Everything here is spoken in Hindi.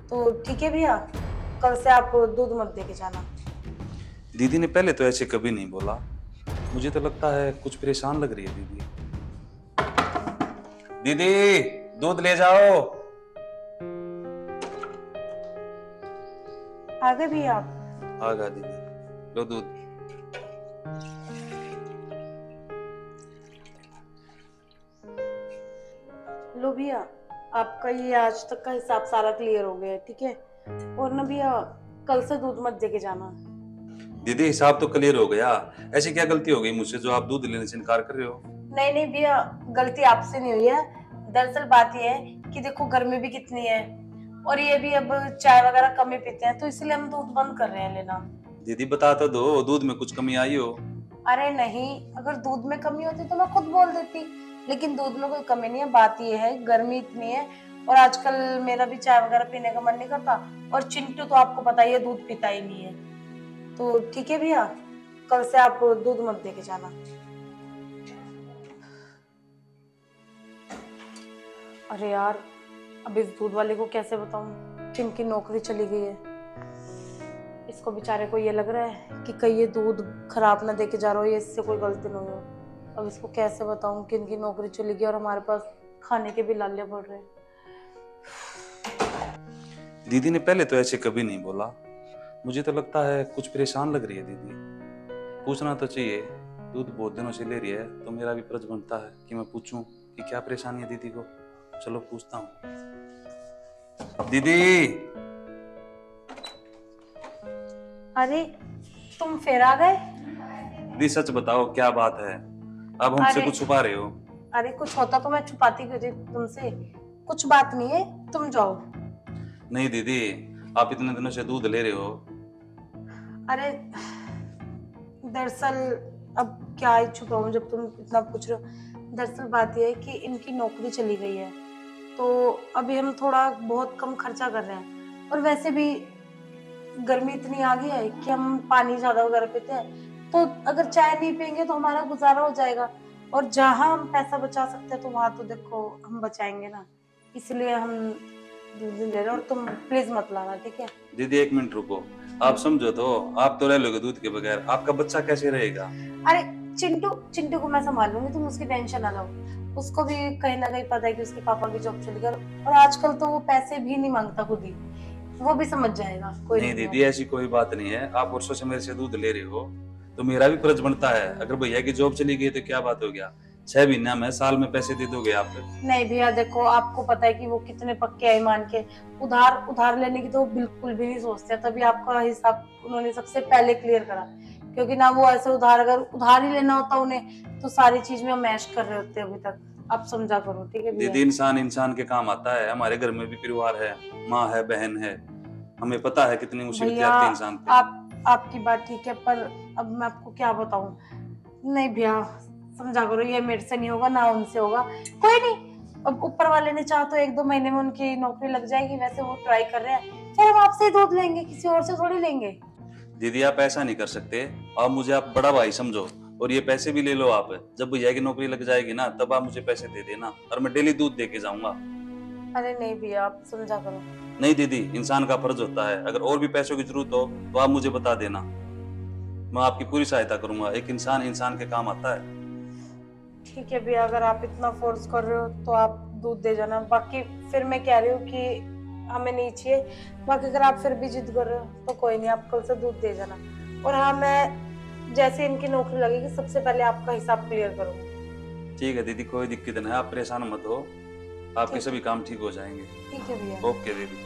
तो ठीक है भैया, कल से आप दूध मत दे के जाना। दीदी ने पहले तो ऐसे कभी नहीं बोला। मुझे तो लगता है कुछ परेशान लग रही है दीदी। दीदी, दूध ले जाओ। आ गए भैया आप? आ गया दीदी, लो दूध। लो भैया, आपका ये आज तक का हिसाब सारा क्लियर हो गया है, ठीक है। और ना भैया, कल से दूध मत दे के जाना। दीदी हिसाब तो क्लियर हो गया, ऐसी क्या गलती हो गई मुझसे जो आप दूध लेने से इनकार कर रहे हो? नहीं नहीं भैया, गलती आपसे नहीं हुई है। दरअसल बात ये है कि देखो गर्मी भी कितनी है, और ये भी अब चाय वगैरह कम ही पीते हैं, तो इसलिए हम दूध बंद कर रहे हैं लेना। दीदी बता तो दो, दूध में कुछ कमी आई हो? अरे नहीं, अगर दूध में कमी होती तो मैं खुद बोल देती, लेकिन दूध में कोई कमी नहीं है। बात ये है गर्मी इतनी है, और आजकल मेरा भी चाय वगैरह पीने का मन नहीं करता, और चिंटू तो आपको पता ही है दूध पीता ही नहीं है। तो ठीक है भैया, कल से आप दूध मत दे के जाना। अरे यार, अब इस दूध वाले को कैसे बताऊं कि इनकी नौकरी चली गई है। इसको बेचारे को ये लग रहा है कि कहीं ये दूध खराब ना दे के जा रहा हो, ये इससे कोई गलती नहीं हो। अब इसको कैसे बताऊं कि इनकी नौकरी चली गई और हमारे पास खाने के भी लाले पड़ रहे हैं। दीदी ने पहले तो ऐसे कभी नहीं बोला। मुझे तो लगता है कुछ परेशान लग रही है दीदी। पूछना तो चाहिए, दूध बहुत दिनों से ले रही है तो मेरा भी फर्ज बनता है कि मैं पूछूं कि क्या परेशानी है दीदी को। चलो पूछता हूँ। दीदी। अरे, तुम फिर आ गए? दीदी सच बताओ क्या बात है, अब हमसे कुछ छुपा रहे हो? अरे कुछ होता तो मैं छुपाती क्यों थी तुमसे। कुछ बात नहीं है, तुम जाओ। नहीं दीदी, आप इतने दिनों से दूध ले रहे हो। अरे दरअसल अब क्या ही छुपाऊं जब तुम इतना पूछ रहे हो। दरअसल बात यह है कि इनकी नौकरी चली गई है, तो अभी हम थोड़ा बहुत कम खर्चा कर रहे हैं, और वैसे भी गर्मी इतनी आ गई है कि हम पानी ज्यादा वगैरह पीते हैं, तो अगर चाय नहीं पियेंगे तो हमारा गुजारा हो जाएगा। और जहां हम पैसा बचा सकते हैं तो वहां तो देखो हम बचाएंगे ना, इसलिए हम दूध ले रहे हैं। और तुम प्लीज मत लाना, ठीक है? दीदी एक मिनट रुको, आप समझो तो, आप तो रह लोगे दूध के बगैर, आपका बच्चा कैसे रहेगा? अरे चिंटू चिंटू को मैं संभाल लूंगी, तुम उसकी टेंशन ना लो। उसको भी कहीं ना कहीं पता है कि उसके पापा की जॉब चली गई, और आजकल तो वो पैसे भी नहीं मांगता खुद ही, वो भी समझ जाएगा। कोई नहीं नहीं दीदी ऐसी कोई बात नहीं है, आप वर्षों से मेरे से दूध ले रहे हो तो मेरा भी फर्ज बनता है। अगर भैया की जॉब चली गई तो क्या बात हो गया, 6 महीना में साल में पैसे दे दोगे आप? नहीं भैया, देखो आपको पता है कि वो कितने पक्के हैं ईमान के। उधार लेने की तो बिल्कुल भी नहीं सोचते, तभी आपका हिसाब उन्होंने सबसे पहले क्लियर करा। क्योंकि ना वो ऐसे अगर उधार ही लेना होता उन्हें तो सारी चीज में मैश कर रहे होते अभी तक। आप समझा करो, ठीक है भैया? दीदी इंसान इंसान के काम आता है, हमारे घर में भी परिवार है, माँ है, बहन है, हमें पता है कितनी मुसीबतें आती है इंसान पे। आपकी बात ठीक है, पर अब मैं आपको क्या बताऊं। नहीं भैया, समझा करो, ये मेरे से नहीं होगा ना उनसे होगा। कोई नहीं, अब ऊपर वाले ने चाहा तो 1-2 महीने में उनकी नौकरी लग जाएगी। वैसे वो ट्राई कर रहे हैं, फिर हम आपसे ही दूध लेंगे, किसी और से थोड़ी लेंगे। दीदी आप ऐसा नहीं कर सकते, आप मुझे आप बड़ा भाई समझो, और ये पैसे भी ले लो आप। जब भैया की नौकरी लग जाएगी ना तब आप मुझे पैसे दे देना, और मैं डेली दूध दे के जाऊंगा। अरे नहीं भैया, आप समझा करो। नहीं दीदी, इंसान का फर्ज होता है, अगर और भी पैसों की जरूरत हो तो आप मुझे बता देना, मैं आपकी पूरी सहायता करूंगा। एक इंसान इंसान के काम आता है। ठीक है भैया, अगर आप इतना फोर्स कर रहे हो तो आप दूध दे जाना। बाकी फिर मैं कह रही हूँ कि हमें नहीं चाहिए। बाकी अगर आप फिर भी जिद कर रहे हो तो कोई नहीं, आप कल से दूध दे जाना। और हाँ, मैं जैसे इनकी नौकरी लगेगी सबसे पहले आपका हिसाब क्लियर करूंगी। ठीक है दीदी, कोई दिक्कत नहीं है, आप परेशान मत हो, आपके सभी काम ठीक हो जाएंगे। ठीक है भैया। ओके दीदी।